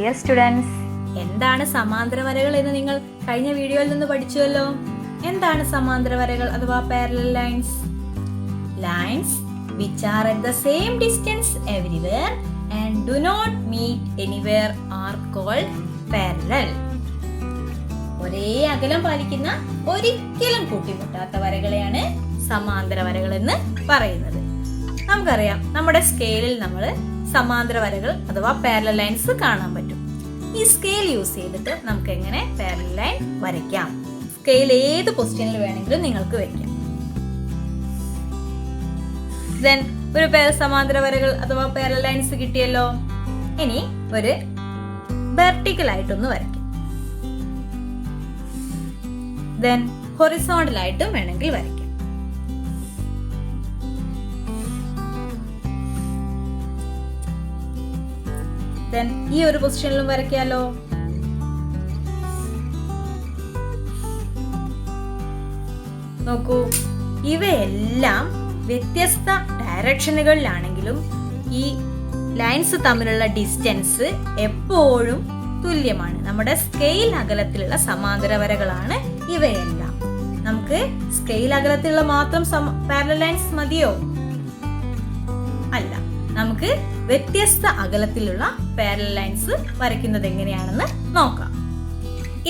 Dear students, എന്താണ് സമാന്തര വരകൾ എന്ന് നിങ്ങൾ കഴിഞ്ഞ വീഡിയോയിൽ നിന്ന് പഠിച്ചുവല്ലോ. എന്താണ് സമാന്തര വരകൾ അഥവാ parallel lines? Lines which are at the same distance everywhere and do not meet anywhere are called parallel. ഒരേ അകലം പാലിക്കുന്ന ഒരിക്കലും കൂട്ടിമുട്ടാത്ത വരകളെയാണ് സമാന്തര വരകൾ എന്ന് പറയുന്നത്. നമുക്കറിയാം, നമ്മുടെ സ്കെയിലിൽ നമ്മൾ സമാന്തര വരകൾ അഥവാ പാരലൽ ലൈൻസ് കാണാൻ പറ്റും. ഈ സ്കെയിൽ യൂസ് ചെയ്തിട്ട് നമുക്ക് എങ്ങനെ പാരലൽ ലൈൻ വരയ്ക്കാം? സ്കെയിൽ ഏത് പൊസിഷനിൽ വേണമെങ്കിലും നിങ്ങൾക്ക് വെക്കാം. ദെൻ ഒരു സമാന്തര വരകൾ അഥവാ പാരലൽ ലൈൻസ് കിട്ടിയല്ലോ. ഇനി ഒരു വെർട്ടിക്കൽ ആയിട്ടൊന്ന് വരയ്ക്കാം. ദെൻ ഹൊറിസോണ്ടൽ ആയിട്ടും വേണമെങ്കിൽ വരയ്ക്കാം. ദെൻ ഈ ഒരു പൊസിഷനിലും വരയ്ക്കാലോ. നോക്കൂ, ഇവയെല്ലാം വ്യത്യസ്ത ഡയറക്ഷനുകളിലാണെങ്കിലും ഈ ലൈൻസ് തമ്മിലുള്ള ഡിസ്റ്റൻസ് എപ്പോഴും തുല്യമാണ്. നമ്മുടെ സ്കെയിൽ അകലത്തിലുള്ള സമാന്തര വരകളാണ് ഇവയെല്ലാം. നമുക്ക് സ്കെയിൽ അകലത്തിലുള്ള മാത്രം പാരലൽ ലൈൻസ് മതിയോ? അല്ല, നമുക്ക് വ്യത്യസ്ത അകലത്തിലുള്ള പാരലൽ ലൈൻസ് വരയ്ക്കുന്നത് എങ്ങനെയാണെന്ന് നോക്കാം.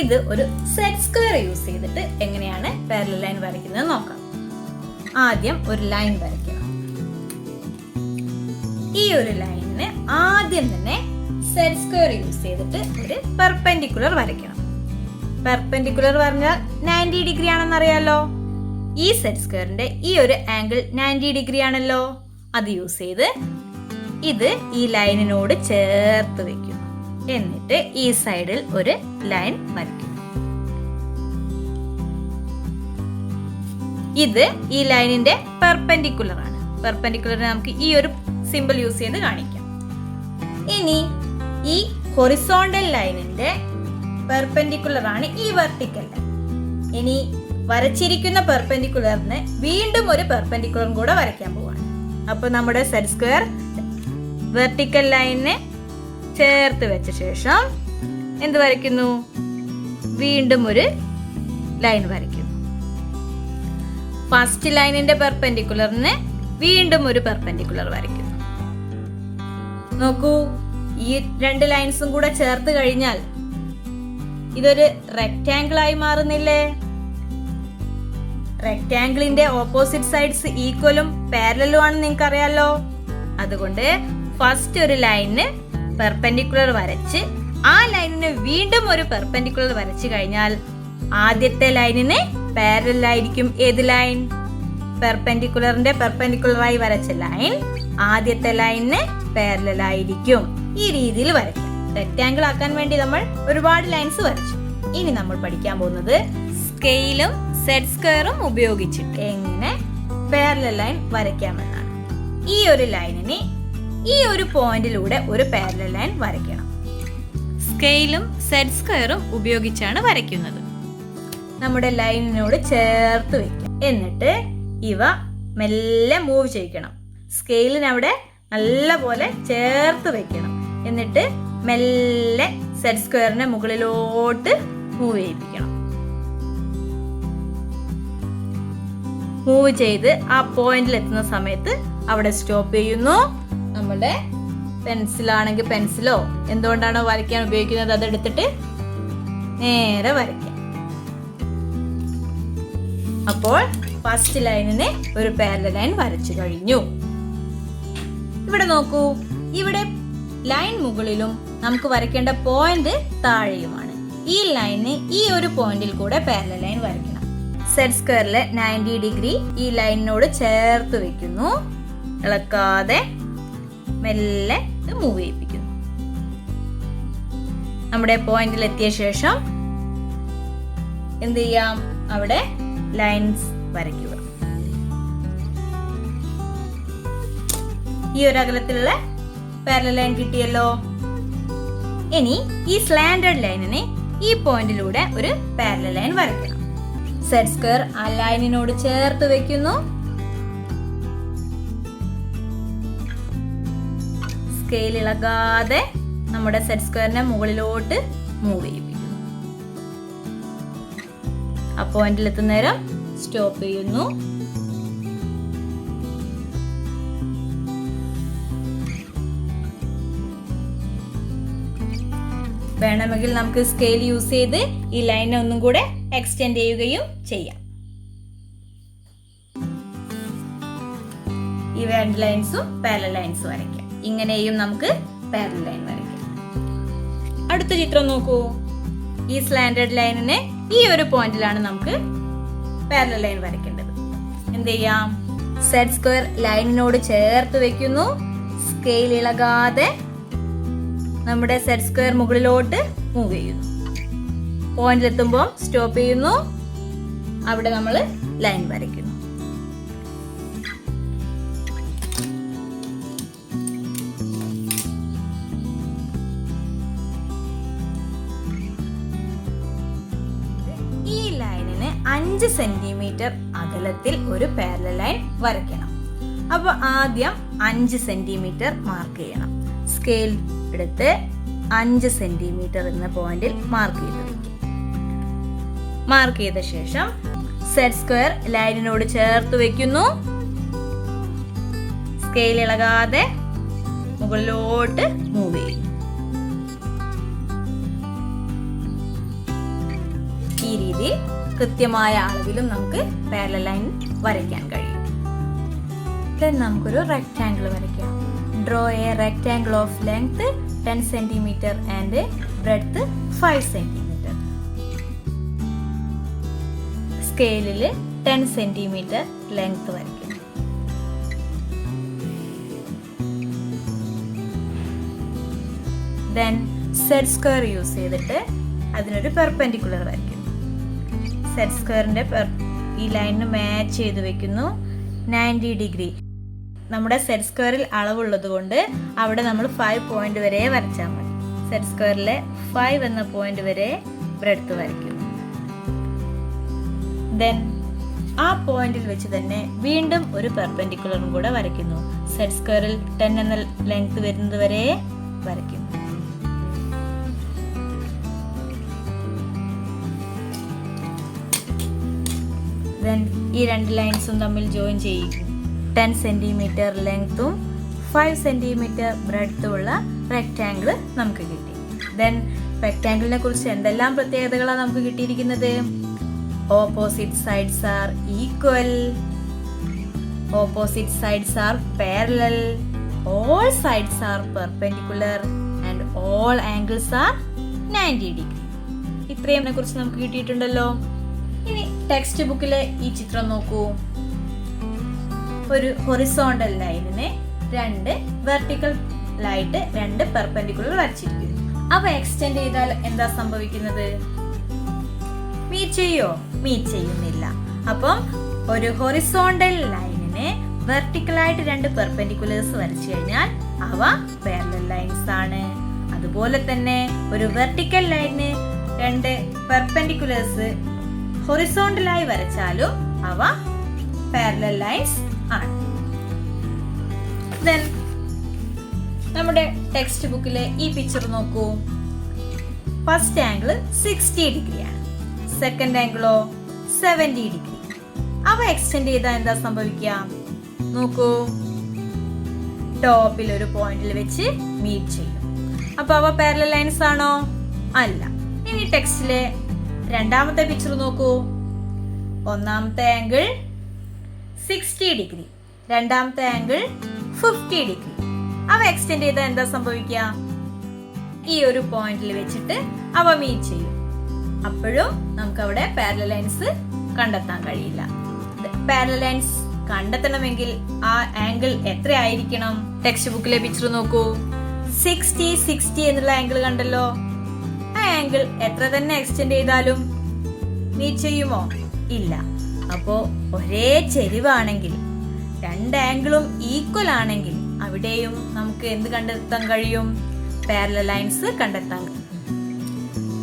ഇത് ഒരു സെറ്റ് സ്ക്വയർ യൂസ് ചെയ്തിട്ട് എങ്ങനെയാണ് പാരലൽ ലൈൻ വരയ്ക്കുന്നത് നോക്കാം. ആദ്യം ഒരു ലൈൻ വരയ്ക്കണം. ഈ ഒരു ലൈനിന് ആദ്യം തന്നെ സെറ്റ് സ്ക്വയർ യൂസ് ചെയ്തിട്ട് ഒരു പെർപെൻഡിക്കുലർ വരയ്ക്കണം. പെർപെൻഡിക്കുലർ പറഞ്ഞാൽ 90 ഡിഗ്രി ആണെന്ന് അറിയാലോ. ഈ സെറ്റ് സ്ക്വയറിന്റെ ഈ ഒരു ആംഗിൾ 90 ഡിഗ്രി ആണല്ലോ. അത് യൂസ് ചെയ്ത് ഇത് ഈ ലൈനിനോട് ചേർത്ത് വെക്കും. എന്നിട്ട് ഈ സൈഡിൽ ഒരു ലൈൻ വരയ്ക്കും. ഇത് ഈ ലൈനിന്റെ പെർപെൻഡിക്കുലർ ആണ്. പെർപെൻഡിക്കുലർ നമുക്ക് ഈ ഒരു സിമ്പിൾ യൂസ് ചെയ്ത് കാണിക്കാം. ഇനി ഈ ഹൊറിസോണ്ടൽ ലൈനിന്റെ പെർപെൻഡിക്കുലർ ആണ് ഈ വെർട്ടിക്കൽ ലൈൻ. ഇനി വരച്ചിരിക്കുന്ന പെർപെൻഡിക്കുലറിന് വീണ്ടും ഒരു പെർപെൻഡിക്കുലറും കൂടെ വരയ്ക്കാൻ പോവാണ്. അപ്പൊ നമ്മുടെ സെറ്റ് സ്ക്വയർ വെർട്ടിക്കൽ ലൈനിനെ ചേർത്ത് വെച്ച ശേഷം എന്ത് വരയ്ക്കുന്നു? വീണ്ടും ഒരു ലൈൻ വരയ്ക്കുന്നു. ഫസ്റ്റ് ലൈനിന്റെ പെർപെൻഡിക്കുലറിന് വീണ്ടും ഒരു പെർപെൻഡിക്കുലർ വരയ്ക്കുന്നു. നോക്കൂ, ഈ രണ്ട് ലൈൻസും കൂടെ ചേർത്ത് കഴിഞ്ഞാൽ ഇതൊരു റെക്റ്റാങ്കിൾ ആയി മാറുന്നില്ലേ? റെക്റ്റാങ്കിളിന്റെ ഓപ്പോസിറ്റ് സൈഡ്സ് ഈക്വലും പാരലലും ആണെന്ന് നിങ്ങൾക്ക് അറിയാലോ. അതുകൊണ്ട് ഫസ്റ്റ് ഒരു ലൈനിന് പെർപെൻഡിക്കുലർ വരച്ച് ആ ലൈനിന് വീണ്ടും ഒരു പെർപെൻഡിക്കുലർ വരച്ചു കഴിഞ്ഞാൽ ആദ്യത്തെ ലൈനിന് പാരലൽ ആയിരിക്കും. ഏത് ലൈൻ? പെർപെൻഡിക്കുലറിന്റെ പെർപെൻഡിക്കുലറായി വരച്ച ലൈൻ ആദ്യത്തെ ലൈനിന് പാരലൽ ആയിരിക്കും. ഈ രീതിയിൽ വരയ്ക്കാം. റെക്റ്റാങ്കിൾ ആക്കാൻ വേണ്ടി നമ്മൾ ഒരുപാട് ലൈൻസ് വരച്ചു. ഇനി നമ്മൾ പഠിക്കാൻ പോകുന്നത് സ്കെയിലും സെറ്റ് സ്ക്വയറും ഉപയോഗിച്ചിട്ട് എങ്ങനെ പാരലൽ ലൈൻ വരയ്ക്കാമെന്നാണ്. ഈ ഒരു ലൈനിന് ഈ ഒരു പോയിന്റിലൂടെ ഒരു പാരലൽ ലൈൻ വരയ്ക്കണം. സ്കെയിലും സെറ്റ് സ്ക്വയറും ഉപയോഗിച്ചാണ് വരയ്ക്കുന്നത്. നമ്മുടെ ലൈനിനോട് ചേർത്ത് വെക്കാം. എന്നിട്ട് ഇവ മെല്ലെ മൂവ് ചെയ്യിക്കണം. സ്കെയിലിന് അവിടെ നല്ല പോലെ ചേർത്ത് വെക്കണം. എന്നിട്ട് മെല്ലെ സെറ്റ് സ്ക്വയറിനെ മുകളിലോട്ട് മൂവ് ചെയ്യിപ്പിക്കണം. മൂവ് ചെയ്ത് ആ പോയിന്റിൽ എത്തുന്ന സമയത്ത് അവിടെ സ്റ്റോപ്പ് ചെയ്യുന്നു. നമ്മുടെ പെൻസിലാണെങ്കിൽ പെൻസിലോ എന്തുകൊണ്ടാണോ വരയ്ക്കാൻ ഉപയോഗിക്കുന്നത് അതെടുത്തിട്ട് നേരെ വരയ്ക്കാം. അപ്പോൾ ഫസ്റ്റ് ലൈനിന് ഒരു പാരലൽ ലൈൻ വരച്ചു കഴിഞ്ഞു. ഇവിടെ നോക്കൂ, ഇവിടെ ലൈൻ മുകളിലും നമുക്ക് വരയ്ക്കേണ്ട പോയിന്റ് താഴെയുമാണ്. ഈ ലൈനിന് ഈ ഒരു പോയിന്റിൽ കൂടെ പാരലൽ ലൈൻ വരയ്ക്കണം. സെറ്റ് സ്ക്വയറിലെ 90 ഡിഗ്രി ഈ ലൈനിനോട് ചേർത്ത് വെക്കുന്നു. ഇളക്കാതെ മെല്ലെ മൂവ് ചെയ്യിപ്പിക്കുന്നു. നമ്മുടെ പോയിന്റിൽ എത്തിയ ശേഷം എന്ത് ചെയ്യാം? അവിടെ ലൈൻസ് വരയ്ക്കുക. ഈ ഒരു അകലത്തിലുള്ള പാരലൽ ലൈൻ കിട്ടിയല്ലോ. ഇനി ഈ സ്ലാൻഡേർഡ് ലൈനിനെ ഈ പോയിന്റിലൂടെ ഒരു പാരലൽ ലൈൻ വരയ്ക്കണം. സെറ്റ് സ്ക്വയർ ആ ലൈനിനോട് ചേർത്ത് വെക്കുന്നു. സ്കെയിൽ ഇളകാതെ നമ്മുടെ സെറ്റ് സ്ക്വയറിനെ മുകളിലോട്ട് മൂവ് ചെയ്യിപ്പിക്കുന്നു. ആ പോയിന്റിൽ എത്തുന്നേരം സ്റ്റോപ്പ് ചെയ്യുന്നു. വേണമെങ്കിൽ നമുക്ക് സ്കെയിൽ യൂസ് ചെയ്ത് ഈ ലൈനെ ഒന്നും കൂടെ എക്സ്റ്റെൻഡ് ചെയ്യുകയും ചെയ്യാം. ഈ രണ്ട് ലൈൻസും പാരലൽ ലൈൻസ് വരയ്ക്കാം. ഇങ്ങനെയും നമുക്ക് പാരലൽ ലൈൻ വരയ്ക്കാം. അടുത്ത ചിത്രം നോക്കൂ. ഈ സ്ലാൻഡേർഡ് ലൈനിനെ ഈ ഒരു പോയിന്റിലാണ് നമുക്ക് പാരലൽ ലൈൻ വരയ്ക്കേണ്ടത്. എന്ത് ചെയ്യാം? സെറ്റ് സ്ക്വയർ ലൈനിനോട് ചേർത്ത് വെക്കുന്നു. സ്കെയിൽ ഇളകാതെ നമ്മുടെ സെറ്റ് സ്ക്വയർ മുകളിലോട്ട് മൂവ് ചെയ്യുന്നു. പോയിന്റിൽ എത്തുമ്പോൾ സ്റ്റോപ്പ് ചെയ്യുന്നു. അവിടെ നമ്മൾ ലൈൻ വരയ്ക്കുന്നു. ഈ ലൈനിന് 5 സെന്റിമീറ്റർ അകലത്തിൽ ഒരു പാരലൽ ലൈൻ വരയ്ക്കണം. അപ്പൊ ആദ്യം 5 സെന്റിമീറ്റർ മാർക്ക് ചെയ്യണം. സ്കെയിൽ എടുത്ത് 5 സെന്റിമീറ്റർ എന്ന പോയിന്റിൽ മാർക്ക് ചെയ്ത് വെക്കും. മാർക്ക് ചെയ്ത ശേഷം സെറ്റ് സ്ക്വയർ ലൈനിനോട് ചേർത്ത് വെക്കുന്നു. സ്കെയിൽ ഇളകാതെ മുകളിലോട്ട് മൂവ് ചെയ്യും. ഈ രീതി കൃത്യമായ അളവിലും നമുക്ക് പാരലൽ ലൈൻ വരയ്ക്കാൻ കഴിയും. നമുക്കൊരു റെക്ടാംഗിൾ വരയ്ക്കാം. Draw a rectangle of length 10 cm and breadth 5 cm. സ്കെയിലിൽ 10 cm ലെങ്ത് വരയ്ക്കുന്നു. Then സെറ്റ് സ്ക്വയർ യൂസ് ചെയ്തിട്ട് അതിനൊരു പെർപെൻഡിക്കുലർ വരയ്ക്കുന്നു. സെറ്റ് സ്ക്വയറിന്റെ ഈ ലൈനിന് മാച്ച് ചെയ്ത് വെക്കുന്നു. 90 ഡിഗ്രി. നമ്മുടെ സെറ്റ് സ്ക്വയറിൽ അളവുള്ളത് കൊണ്ട് അവിടെ നമ്മൾ 5 പോയിന്റ് വരെ വരച്ചാൽ മതി. സെറ്റ് സ്ക്വയറിലെ 5 എന്ന പോയിന്റ് വരെ ബ്രെഡ്ത്ത് വരയ്ക്കുന്നു. ദെൻ ആ പോയിന്റിൽ വെച്ച് തന്നെ വീണ്ടും ഒരു പെർപെൻഡിക്കുലറും കൂടെ വരയ്ക്കുന്നു. സെറ്റ് സ്ക്വയറിൽ 10 എന്ന ലെങ്ത് വരുന്നത് വരെ വരയ്ക്കുന്നു. ദെൻ ഈ രണ്ട് ലൈൻസും തമ്മിൽ ജോയിൻ ചെയ്യിക്കും. 10 സെന്റിമീറ്റർ ലെങ്ത്തും 5 സെന്റിമീറ്റർ ബ്രെഡ്ത്തുമുള്ള റെക്ടാംഗിൾ നമുക്ക് കിട്ടി. ദെൻ റെക്ടാംഗിളിനെ കുറിച്ച് എന്തെല്ലാം പ്രത്യേകതകളാണ് നമുക്ക് കിട്ടിയിരിക്കുന്നത്? Opposite sides are equal, opposite sides are parallel, all sides are perpendicular and all angles are 90 degree. ഇത്രയും കുറിച്ച് നമുക്ക് കിട്ടിയിട്ടുണ്ടല്ലോ. ഇനി ടെക്സ്റ്റ് ബുക്കിലെ ഈ ചിത്രം നോക്കൂ. ഒരു ഹൊറിസോണ്ടൽ ലൈനിനെ 2 വെർട്ടിക്കൽ ആയിട്ട് 2 പെർപെൻഡിക്കുലർ വരച്ചിരിക്കുന്നു. അവ എക്സ്റ്റെൻഡ് ചെയ്താൽ എന്താ സംഭവിക്കുന്നത്? മീറ്റ് ചെയ്യോ? മീറ്റ് ചെയ്യുന്നില്ല. അപ്പം ഒരു ഹൊറിസോണ്ടൽ ലൈനിനെ വെർട്ടിക്കലായിട്ട് 2 പെർപെൻഡിക്കുലേഴ്സ് വരച്ചു കഴിഞ്ഞാൽ അവ പാരലൽ ലൈൻസ് ആണ്. അതുപോലെ തന്നെ ഒരു വെർട്ടിക്കൽ ലൈനിന് 2 പെർപെൻഡിക്കുലേഴ്സ് ഹൊറിസോണ്ടലായി വരച്ചാലും അവ പാരലൽ ലൈൻസ് ആണ്. Then നമ്മുടെ ടെക്സ്റ്റ് ബുക്കിലെ ഈ പിക്ചർ നോക്കൂ. ഫസ്റ്റ് ആംഗിൾ 60 ഡിഗ്രിയാണ്, സെക്കൻഡ് ആംഗിളോ 70 ഡിഗ്രി. അവ എക്സ്റ്റെൻഡ് ചെയ്താൽ എന്താ സംഭവിക്കുക? നോക്കൂ, ടോപ്പിൽ ഒരു പോയിന്റിൽ വെച്ച് മീറ്റ് ചെയ്യും. അപ്പൊ അവ പാരലൽ ലൈൻസ് ആണോ? അല്ല. ഇനി ടെക്സ്റ്റിലെ രണ്ടാമത്തെ പിക്ചർ നോക്കൂ. ഒന്നാമത്തെ ആംഗിൾ 60 ഡിഗ്രി, രണ്ടാമത്തെ ആംഗിൾ 50 ഡിഗ്രി. അവ എക്സ്റ്റെൻഡ് ചെയ്താൽ എന്താ സംഭവിക്കുക? ഈ ഒരു പോയിന്റിൽ വെച്ചിട്ട് അവ മീറ്റ് ചെയ്യും. അപ്പോഴും നമുക്ക് അവിടെ പാരലൽ ലൈൻസ് കണ്ടെത്താൻ കഴിയില്ല. പാരലൽ ലൈൻസ് കണ്ടെത്തണമെങ്കിൽ ആ ആംഗിൾ എത്ര ആയിരിക്കണം? ടെക്സ്റ്റ് ബുക്കിലെ പിക്ചർ നോക്കൂ. 60 എന്നുള്ള ആംഗിൾ കണ്ടല്ലോ. ആ ആംഗിൾ എത്ര തന്നെ എക്സ്റ്റെൻഡ് ചെയ്താലും മീറ്റ് ചെയ്യുമോ? ഇല്ല. അപ്പോ ഒരേ ചെരിവാണെങ്കിൽ, 2 ആംഗിളും ഈക്വൽ ആണെങ്കിൽ അവിടെയും നമുക്ക് എന്ത് കണ്ടെത്താൻ കഴിയും? പാരലൽ ലൈൻസ് കണ്ടെത്താൻ.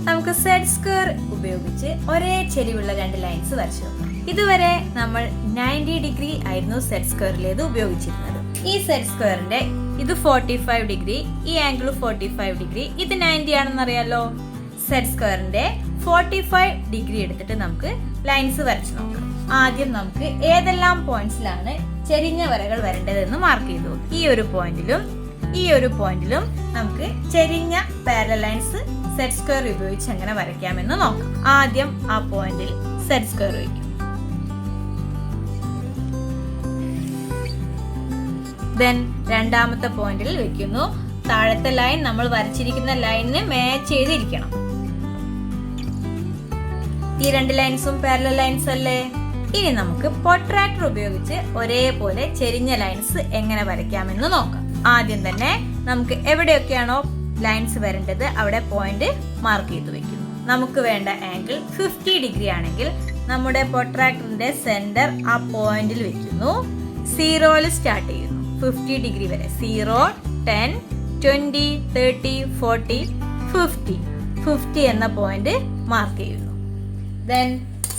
നമുക്ക് സെറ്റ് സ്ക്വയർ ഉപയോഗിച്ച് ഒരേ ചെരിവുള്ള 2 ലൈൻസ് വരച്ചു നോക്കാം. ഇതുവരെ നമ്മൾ 90 ഡിഗ്രി ആയിരുന്നു സെറ്റ് സ്ക്വയറിലേത് ഉപയോഗിച്ചിരുന്നത്. ഈ സെറ്റ് സ്ക്വയറിന്റെ ഇത് 45 ഡിഗ്രി, ഈ ആംഗിൾ 45 ഡിഗ്രി, ഇത് 90 ആണെന്ന് അറിയാലോ. സെറ്റ് സ്ക്വയറിന്റെ 45 ഡിഗ്രി എടുത്തിട്ട് നമുക്ക് ലൈൻസ് വരച്ചു നോക്കാം. ആദ്യം നമുക്ക് ഏതെല്ലാം പോയിന്റ്സിലാണ് ചെരിഞ്ഞ വരകൾ വരേണ്ടതെന്ന് മാർക്ക് ചെയ്തു. ഈ ഒരു പോയിന്റിലും നമുക്ക് ചെരിഞ്ഞ പാരലൽ ലൈൻസ് സെറ്റ് സ്ക്വയർ ഉപയോഗിച്ച് എങ്ങനെ വരയ്ക്കാമെന്ന് നോക്കാം. ആദ്യം ആ പോയിന്റിൽ സെറ്റ് സ്ക്വയർ വയ്ക്കും. ദെൻ രണ്ടാമത്തെ പോയിന്റിൽ വെക്കുന്നു. താഴത്തെ ലൈൻ നമ്മൾ വരച്ചിരിക്കുന്ന ലൈനിന് മാച്ച് ചെയ്തിരിക്കണം. ഈ രണ്ട് ലൈൻസും പാരലൽ ലൈൻസ് അല്ലേ? ഇനി നമുക്ക് പ്രൊട്രാക്ടർ ഉപയോഗിച്ച് ഒരേപോലെ ചെരിഞ്ഞ ലൈൻസ് എങ്ങനെ വരയ്ക്കാമെന്ന് നോക്കാം. ആദ്യം തന്നെ നമുക്ക് എവിടെയൊക്കെയാണോ ലൈൻസ് വരേണ്ടത് അവിടെ പോയിന്റ് മാർക്ക് ചെയ്ത് വെക്കുന്നു. നമുക്ക് വേണ്ട ആംഗിൾ 50 ഡിഗ്രി ആണെങ്കിൽ നമ്മുടെ പ്രൊട്രാക്ടറിന്റെ സെന്റർ ആ പോയിന്റിൽ വെക്കുന്നു. 0 സ്റ്റാർട്ട് ചെയ്യുന്നു 50 ഡിഗ്രി വരെ. 0, 10, 20, 30, 40, 50. 50 എന്ന പോയിന്റ് മാർക്ക് ചെയ്യുന്നു. ദെൻ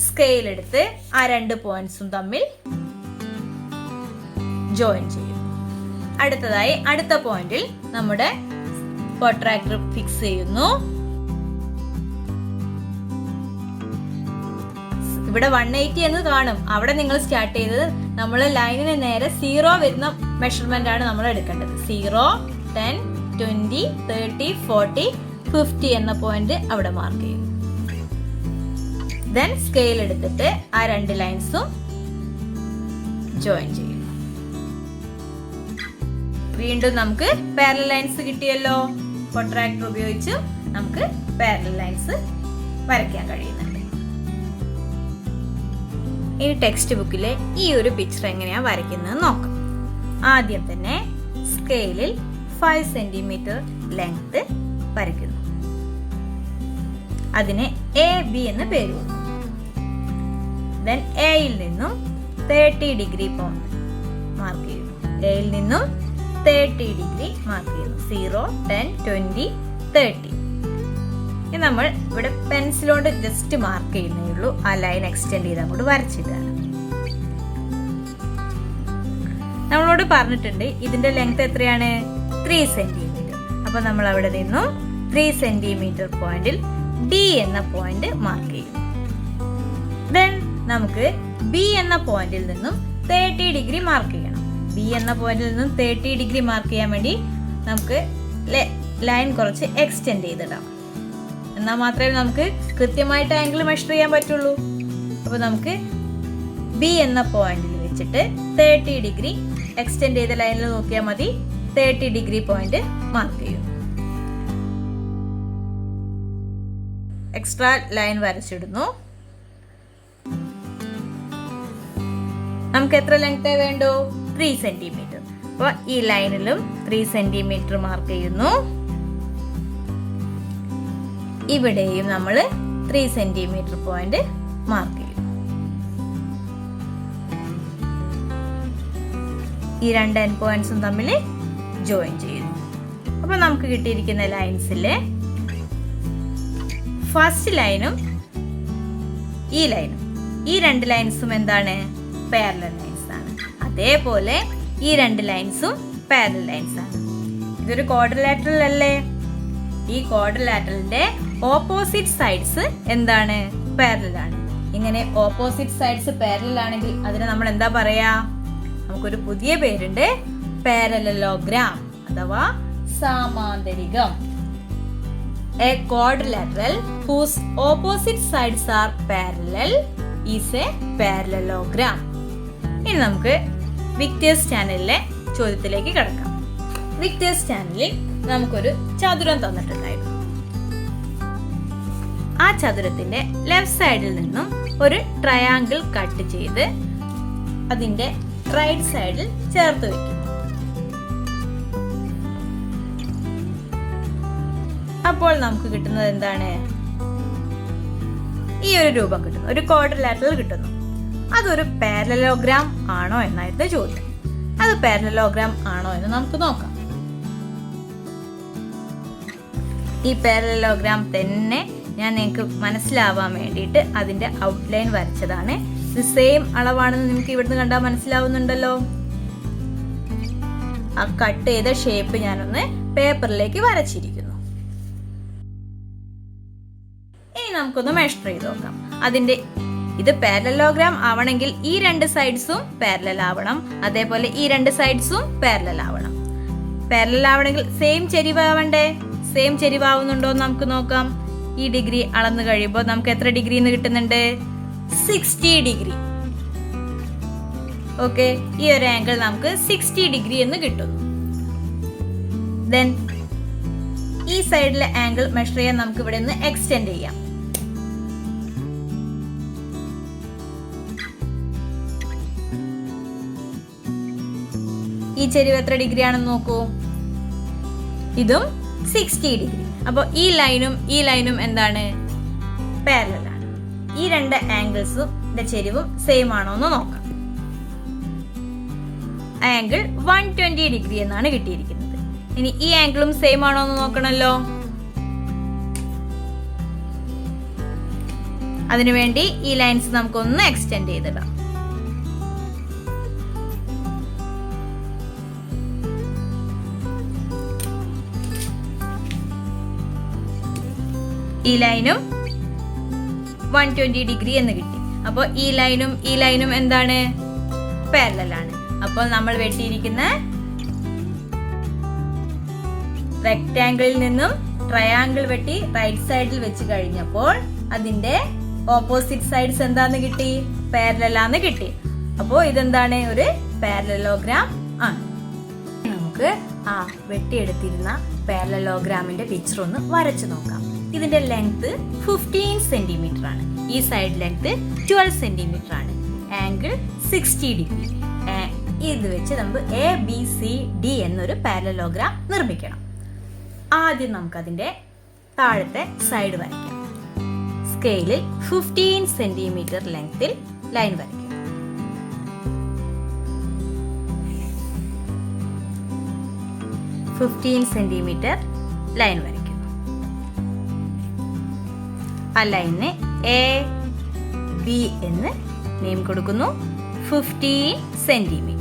സ്കെയിൽ എടുത്ത് ആ രണ്ട് പോയിന്റ്സും തമ്മിൽ ജോയിൻ ചെയ്യും. അടുത്തതായി അടുത്ത പോയിന്റിൽ നമ്മുടെ പ്രൊട്രാക്ടർ ഫിക്സ് ചെയ്യുന്നു. ഇവിടെ 180 എന്ന് കാണും. അവിടെ നിങ്ങൾ സ്റ്റാർട്ട് ചെയ്തത് നമ്മൾ ലൈനിന് നേരെ 0 വരുന്ന മെഷർമെന്റ് ആണ് നമ്മൾ എടുക്കേണ്ടത്. 0, 10, 20, 30, 40, 50 എന്ന പോയിന്റ് അവിടെ മാർക്ക് ചെയ്യുന്നു. ദെൻ സ്കെയിൽ എടുത്തിട്ട് ആ രണ്ട് ലൈൻസും ജോയിൻ ചെയ്യുന്നു. വീണ്ടും നമുക്ക് പാരലൽ ലൈൻസ് കിട്ടിയല്ലോ. പ്രൊട്രാക്ടർ ഉപയോഗിച്ച് നമുക്ക് പാരലൽ ലൈൻസ് വരയ്ക്കാൻ കഴിയുന്നുണ്ട്. ഇനി ടെക്സ്റ്റ് ബുക്കിലെ ഈ ഒരു പിക്ചർ എങ്ങനെയാ വരയ്ക്കുന്നത് നോക്കാം. ആദ്യം തന്നെ സ്കെയിലിൽ 5 സെന്റിമീറ്റർ ലെങ്ത് വരയ്ക്കുന്നു. അതിന് AB എന്ന് പേര് കൊടുക്കും. ദെൻ എയിൽ നിന്നും 30 ഡിഗ്രി മാർക്ക് ചെയ്യുന്നു. എയിൽ നിന്നും 30 ഡിഗ്രി മാർക്ക് ചെയ്യുന്നു. 0, 10, 20, 30. ഇനി നമ്മൾ ഇവിടെ പെൻസിലോണ്ട് ജസ്റ്റ് മാർക്ക് ചെയ്യുന്നേ ഉള്ളൂ. ആ ലൈൻ എക്സ്റ്റെൻഡ് ചെയ്ത് അങ്ങോട്ട് വരച്ചിട്ടാണ്. നമ്മളോട് പറഞ്ഞിട്ടുണ്ട് ഇതിന്റെ ലെങ്ത് എത്രയാണ്? 3 സെന്റിമീറ്റർ. അപ്പൊ നമ്മൾ അവിടെ നിന്നും 3 സെന്റിമീറ്റർ പോയിന്റിൽ D എന്ന പോയിന്റ് മാർക്ക് ചെയ്യും. ദെൻ നമുക്ക് B എന്ന പോയിന്റിൽ നിന്നും 30 ഡിഗ്രി മാർക്ക് ചെയ്യണം. B എന്ന പോയിന്റിൽ നിന്നും 30 ഡിഗ്രി മാർക്ക് ചെയ്യാൻ വേണ്ടി നമുക്ക് ലൈൻ കുറച്ച് എക്സ്റ്റെൻഡ് ചെയ്തിടാം. എന്നാൽ മാത്രമേ നമുക്ക് കൃത്യമായിട്ട് ആംഗിൾ മെഷർ ചെയ്യാൻ പറ്റുള്ളൂ. അപ്പോൾ നമുക്ക് B എന്ന പോയിന്റിൽ വെച്ചിട്ട് 30 ഡിഗ്രി എക്സ്റ്റെൻഡ് ചെയ്ത ലൈനിൽ നോക്കിയാൽ മതി. 30 ഡിഗ്രി പോയിന്റ് മാർക്ക് ചെയ്യും. എക്സ്ട്രാ ലൈൻ വരച്ചിടുന്നു. നമുക്ക് എത്ര ലെങ്ത് വേണ്ടോ? 3 സെന്റിമീറ്റർ. അപ്പോൾ ഈ ലൈനിലും 3 സെന്റിമീറ്റർ മാർക്ക് ചെയ്യുന്നു. ഇവിടെയും നമ്മൾ 3 സെന്റിമീറ്റർ പോയിന്റ് മാർക്ക് ചെയ്യും. ഈ രണ്ട് എൻഡ് പോയിന്റ്സും തമ്മിൽ ജോയിൻ ചെയ്യുന്നു. അപ്പൊ നമുക്ക് കിട്ടിയിരിക്കുന്ന ലൈൻസിലെ ഫസ്റ്റ് ലൈനും ഈ ലൈനും, ഈ രണ്ട് ലൈൻസും എന്താണ്? പാരലൽ ലൈൻസ് ആണ്. അതേപോലെ ഈ രണ്ട് ലൈൻസും പാരലൽ ലൈൻസ് ആണ്. ഇതൊരു ക്വാഡ്രിലാറ്ററൽ അല്ലേ? ഈ ക്വാഡ്രിലാറ്ററലിന്റെ ഓപ്പോസിറ്റ് സൈഡ്സ് എന്താണ്? പാരലൽ ആണ്. ഇങ്ങനെ ഓപ്പോസിറ്റ് സൈഡ്സ് പാരലൽ ആണെങ്കിൽ അതിനെ നമ്മൾ എന്താ പറയാ? നമുക്കൊരു പുതിയ പേരുണ്ട്, പാരലലോഗ്രാം അഥവാ സമാന്തരികം. A quadrilateral whose opposite sides are parallel is a parallelogram. ഇനി നമുക്ക് വിക്ടേഴ്സ് ചാനലിലെ ചോദ്യത്തിലേക്ക് കിടക്കാം. വിക്ടേഴ്സ് ചാനലിൽ നമുക്കൊരു ചതുരം തന്നിട്ടുണ്ടായിരുന്നു. ആ ചതുരത്തിന്റെ ലെഫ്റ്റ് സൈഡിൽ നിന്നും ഒരു ട്രയാങ്കിൾ കട്ട് ചെയ്ത് അതിന്റെ റൈറ്റ് സൈഡിൽ ചേർത്ത് വെക്കും. അപ്പോൾ നമുക്ക് കിട്ടുന്നത് എന്താണ്? ഈ ഒരു രൂപം കിട്ടുന്നു, ഒരു ക്വാഡ്രിലാറ്ററൽ കിട്ടുന്നു. അതൊരു പാരലലോഗ്രാം ആണോ എന്നായിരുന്നു ചോദ്യം. അത് പാരലലോഗ്രാം ആണോ എന്ന് നമുക്ക് നോക്കാം. ഈ പാരലലോഗ്രാം തന്നെ ഞാൻ നിങ്ങൾക്ക് മനസ്സിലാവാൻ വേണ്ടിയിട്ട് അതിന്റെ ഔട്ട്ലൈൻ വരച്ചതാണ്. ഇത് സെയിം അളവാണെന്ന് നിങ്ങൾക്ക് ഇവിടുന്ന് കണ്ടാൽ മനസ്സിലാവുന്നുണ്ടല്ലോ. ആ കട്ട് ചെയ്ത ഷേപ്പ് ഞാനൊന്ന് പേപ്പറിലേക്ക് വരച്ചിരിക്കുന്നു. ഇനി നമുക്കൊന്ന് മെഷർ ചെയ്ത് നോക്കാം. ഇത് പാരലലോഗ്രാം ആവണമെങ്കിൽ ഈ രണ്ട് സൈഡ്സും പാരലൽ ആവണം, അതേപോലെ ഈ രണ്ട് സൈഡ്സും പാരലൽ ആവണം. പാരലൽ ആവണമെങ്കിൽ സെയിം ചെരിവാവണ്ടേ? സെയിം ചെരിവാവുന്നുണ്ടോ എന്ന് നമുക്ക് നോക്കാം. ഈ ഡിഗ്രി അളന്നു കഴിയുമ്പോൾ നമുക്ക് എത്ര ഡിഗ്രി എന്ന് കിട്ടുന്നുണ്ട്? 60 ഡിഗ്രി. ഓക്കെ, ഈ ഒരു ആംഗിൾ നമുക്ക് 60 ഡിഗ്രി എന്ന് കിട്ടുന്നു. ദെൻ ഈ സൈഡിലെ ആംഗിൾ മെഷർ ചെയ്യാൻ നമുക്ക് ഇവിടെ നിന്ന് എക്സ്റ്റെൻഡ് ചെയ്യാം. ഈ ചെരിവ് എത്ര ഡിഗ്രി ആണെന്ന് നോക്കൂ. ഇതും 60 ഡിഗ്രി. അപ്പോൾ ഈ ലൈനും എന്താണ്? പാരലൽ ആണ്. ഈ രണ്ട് ആംഗിൾസും ചെരിവും സെയിം ആണോ എന്ന് നോക്കാം. ആംഗിൾ 120 ഡിഗ്രി എന്നാണ് കിട്ടിയിരിക്കുന്നത്. ഇനി ഈ ആംഗിളും സെയിം ആണോ എന്ന് നോക്കണല്ലോ. അതിനുവേണ്ടി ഈ ലൈൻസ് നമുക്കൊന്ന് എക്സ്റ്റെൻഡ് ചെയ്തിടാം. ഈ ലൈനും 120 ഡിഗ്രി എന്ന് കിട്ടി. അപ്പോൾ ഈ ലൈനും എന്താണ്? പാരലൽ ആണ്. അപ്പോൾ നമ്മൾ വെട്ടിയിരിക്കുന്ന റെക്ടാംഗിളിൽ നിന്നും ട്രയാംഗിൾ വെട്ടി റൈറ്റ് സൈഡിൽ വെച്ച് കഴിഞ്ഞപ്പോൾ അതിന്റെ ഓപ്പോസിറ്റ് സൈഡ്സ് എന്താന്ന് കിട്ടി? പാരലൽ ആന്ന് കിട്ടി. അപ്പോൾ ഇതെന്താണ്? ഒരു പാരലലോഗ്രാം ആണ്. നമുക്ക് ആ വെട്ടിയെടുത്തിരുന്ന പാരലലോഗ്രാമിന്റെ പിക്ചർ ഒന്ന് വരച്ചു നോക്കാം. ഇതിന്റെ ലെങ്ത് 15 സെന്റിമീറ്റർ ആണ്. ഈ സൈഡ് ലെങ്ത് 12 സെന്റിമീറ്റർ ആണ്. Angle 60 degree. ഇത് വെച്ച് നമുക്ക് ABCD എന്നൊരു പാരലലോഗ്രാം നിർമ്മിക്കണം. ആദ്യം നമുക്ക് അതിന്റെ താഴത്തെ സൈഡ് വരയ്ക്കാം. സ്കെയിലിൽ 15 സെന്റിമീറ്റർ ലെങ്ത്തിൽ ലൈൻ വരയ്ക്കും. ലൈൻ വരയ്ക്കും. ആ ലൈനിന് AB എന്ന് നെയിം കൊടുക്കുന്നു. 15 സെന്റിമീറ്റർ.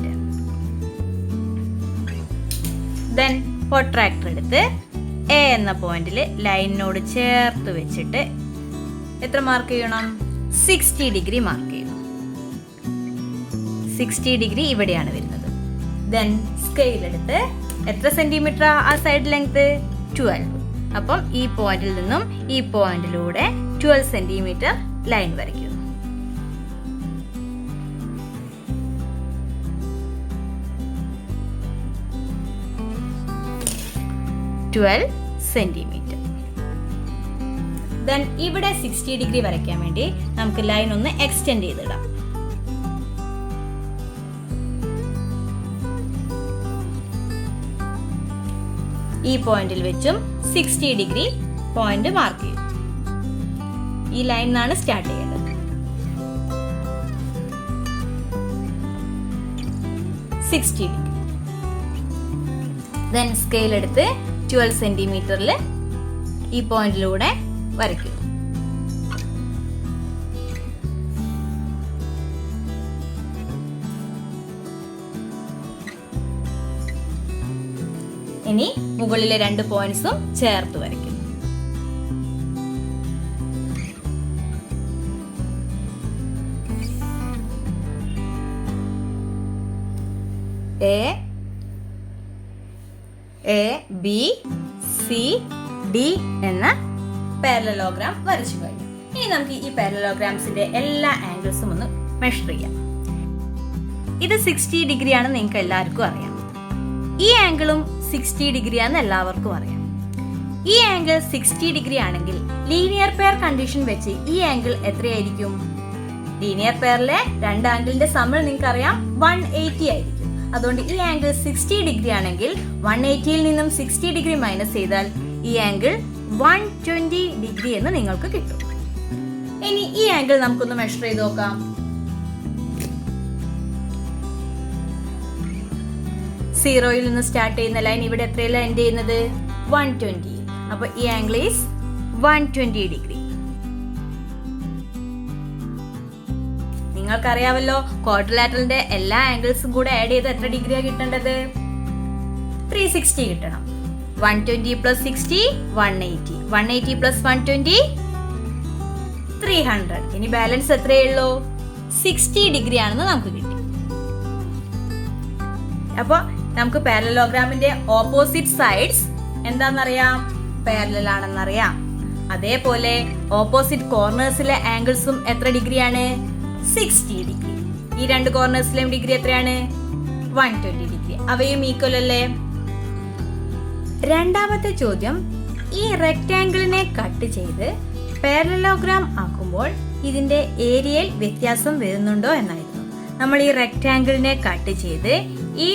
ദെൻ പ്രൊട്രാക്ടർ എടുത്ത് A എന്ന പോയിന്റിൽ ലൈനിനോട് ചേർത്ത് വെച്ചിട്ട് എത്ര മാർക്ക് ചെയ്യണം? 60 ഡിഗ്രി മാർക്ക് ചെയ്യണം. 60 ഡിഗ്രി ഇവിടെയാണ് വരുന്നത്. ദെൻ സ്കെയിൽ എടുത്ത് എത്ര സെന്റിമീറ്റർ ആ സൈഡ് ലെങ്ത്? 12. അപ്പം ഈ പോയിന്റിൽ നിന്നും ഈ പോയിന്റിലൂടെ 12 സെന്റിമീറ്റർ ലൈൻ വരയ്ക്കുന്നു. 12 സെന്റിമീറ്റർ. ദെൻ ഇവിടെ 60 ഡിഗ്രി വരയ്ക്കാൻ വേണ്ടി നമുക്ക് ലൈൻ ഒന്ന് എക്സ്റ്റെൻഡ് ചെയ്തിടാം. ഈ പോയിന്റിൽ വെച്ചും 60 ഡിഗ്രി പോയിന്റ് മാർക്ക് ചെയ്യും. ഈ ലൈനിനാണ് സ്റ്റാർട്ട് ചെയ്യേണ്ടത്. 60 ഡിഗ്രി. ദെൻ സ്കെയിൽ എടുത്ത് 12 സെന്റിമീറ്ററിൽ ഈ പോയിന്റിലൂടെ വരയ്ക്കുന്നു. ഇനി മുകളിലെ രണ്ട് പോയിന്റ്സും ചേർത്ത് വരയ്ക്കുന്നു. ABCD എന്ന പാരലലോഗ്രാം വരച്ചു കഴിഞ്ഞു. ഇനി നമുക്ക് ഈ പാരലലോഗ്രാംസിന്റെ എല്ലാ ആംഗിൾസും ഒന്ന് മെഷർ ചെയ്യാം. ഇത് 60 ഡിഗ്രി ആണെന്ന് നിങ്ങൾക്ക് എല്ലാവർക്കും അറിയാം. ഈ ആംഗിളും 60 ഡിഗ്രി ആണെന്ന് എല്ലാവർക്കും അറിയാം. ഈ ആംഗിൾ 60 ഡിഗ്രി ആണെങ്കിൽ ലീനിയർ പെയർ കണ്ടീഷൻ വെച്ച് ഈ ആംഗിൾ എത്രയായിരിക്കും? ലീനിയർ പെയറിലെ രണ്ട് ആംഗിളിന്റെ സമ്മൾ നിങ്ങൾക്ക് അറിയാം 180 ആയിരിക്കും. അതുകൊണ്ട് ഈ ആംഗിൾ 60 ഡിഗ്രി ആണെങ്കിൽ 180യിൽ നിന്നും 60 ഡിഗ്രി മൈനസ് ചെയ്താൽ ഈ ആംഗിൾ 120 ഡിഗ്രി എന്ന് നിങ്ങൾക്ക് കിട്ടും. ഇനി ഈ ആംഗിൾ നമുക്കൊന്ന് മെഷർ ചെയ്ത് നോക്കാം. സീറോയിൽ നിന്ന് സ്റ്റാർട്ട് ചെയ്യുന്ന ലൈൻ ഇവിടെ എത്രയല്ല എൻഡ് ചെയ്യുന്നത്? 120. അപ്പൊ ഈ ആംഗിൾ ഈസ് 120 ഡിഗ്രി. നിങ്ങൾക്കറിയാമല്ലോ ക്വാഡ്രിലാറ്ററലിന്റെ എല്ലാ ആംഗിൾസും കൂടെ ആഡ് ചെയ്ത് എത്ര ഡിഗ്രിയാണ് കിട്ടേണ്ടത്? 360 കിട്ടണം. 120 പ്ലസ് 60 180. 180 പ്ലസ് 120 300. ഇനി ബാലൻസ് എത്രയേ ഉള്ളൂ? 60 ഡിഗ്രി ആണെന്ന് നമുക്ക് കിട്ടി. അപ്പൊ നമുക്ക് പാരലലോഗ്രാമിന്റെ ഓപ്പോസിറ്റ് സൈഡ്സ് എന്താണെന്നറിയാം, പാരലൽ ആണെന്നറിയാം. അതേപോലെ ഓപ്പോസിറ്റ് കോർണേഴ്സിലെ ആംഗിൾസും എത്ര ഡിഗ്രിയാണ്? 60 ഡിഗ്രി. ഈ രണ്ട് കോർണേഴ്സിലെയും ഡിഗ്രി എത്രയാണ്? 120 ഡിഗ്രി. അവയും ഈക്വൽ അല്ലേ? രണ്ടാമത്തെ ചോദ്യം, ഈ റെക്ടാംഗിളിനെ കട്ട് ചെയ്ത് പാരലലോഗ്രാം ആക്കുമ്പോൾ ഇതിന്റെ ഏരിയയിൽ വ്യത്യാസം വരുന്നുണ്ടോ എന്നായിരുന്നു. നമ്മൾ ഈ റെക്ടാംഗിളിനെ കട്ട് ചെയ്ത് ഈ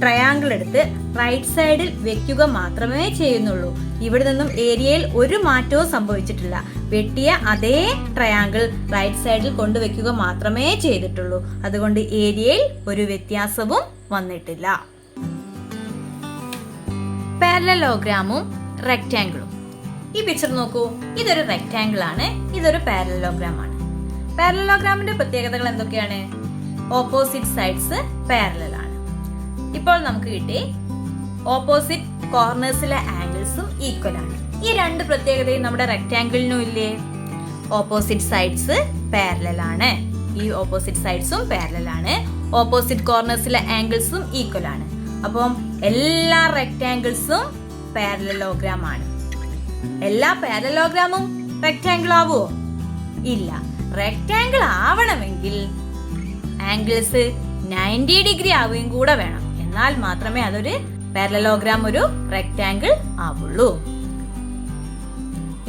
ട്രയാങ്കിൾ എടുത്ത് റൈറ്റ് സൈഡിൽ വെക്കുക മാത്രമേ ചെയ്യുന്നുള്ളൂ. ഇവിടെ നിന്നും ഏരിയയിൽ ഒരു മാറ്റവും സംഭവിച്ചിട്ടില്ല. വെട്ടിയ അതേ ട്രയാങ്കിൾ റൈറ്റ് സൈഡിൽ കൊണ്ടുവെക്കുക മാത്രമേ ചെയ്തിട്ടുള്ളൂ. അതുകൊണ്ട് ഏരിയയിൽ ഒരു വ്യത്യാസവും വന്നിട്ടില്ല. പാരലലോഗ്രാമും റെക്ടാംഗിളും. ഈ പിക്ചർ നോക്കൂ, ഇതൊരു റെക്ടാംഗിൾ ആണ്, ഇതൊരു പാരലലോഗ്രാം ആണ്. പാരലലോഗ്രാമിന്റെ പ്രത്യേകതകൾ എന്തൊക്കെയാണ്? ഓപ്പോസിറ്റ് സൈഡ്സ് പാരലൽ ആണ്. ഇപ്പോൾ നമുക്ക് കിട്ടി ഓപ്പോസിറ്റ് കോർണേഴ്സിലെ ആംഗിൾസും ഈക്വൽ ആണ്. ഈ രണ്ട് പ്രത്യേകതയും നമ്മുടെ റെക്ടാംഗിളിനും ഇല്ലേ? ഓപ്പോസിറ്റ് സൈഡ്സ് പാരലൽ ആണ്, ഈ ഓപ്പോസിറ്റ് സൈഡ്സും പാരലൽ ആണ്. ഓപ്പോസിറ്റ് കോർണേഴ്സിലെ ആംഗിൾസും ഈക്വൽ ആണ്. അപ്പം എല്ലാ റെക്ടാംഗിൾസും പാരലലോഗ്രാം ആണ്. എല്ലാ പാരലലോഗ്രാമും റെക്ടാംഗിൾ ആവുമോ? ഇല്ല. റെക്ടാംഗിൾ ആവണമെങ്കിൽ ആംഗിൾസ് 90 ഡിഗ്രി ആവുകയും കൂടെ വേണം. എന്നാൽ മാത്രമേ അതൊരു പാരലലോഗ്രാം, ഒരു റെക്ടാംഗിൾ ആവുള്ളൂ.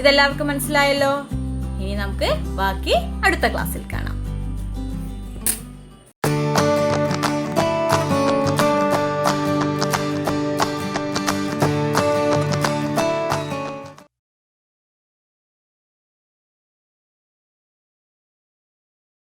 ഇതെല്ലാവർക്കും മനസ്സിലായല്ലോ? ഇനി നമുക്ക് ബാക്കി അടുത്ത ക്ലാസ്സിൽ കാണാം.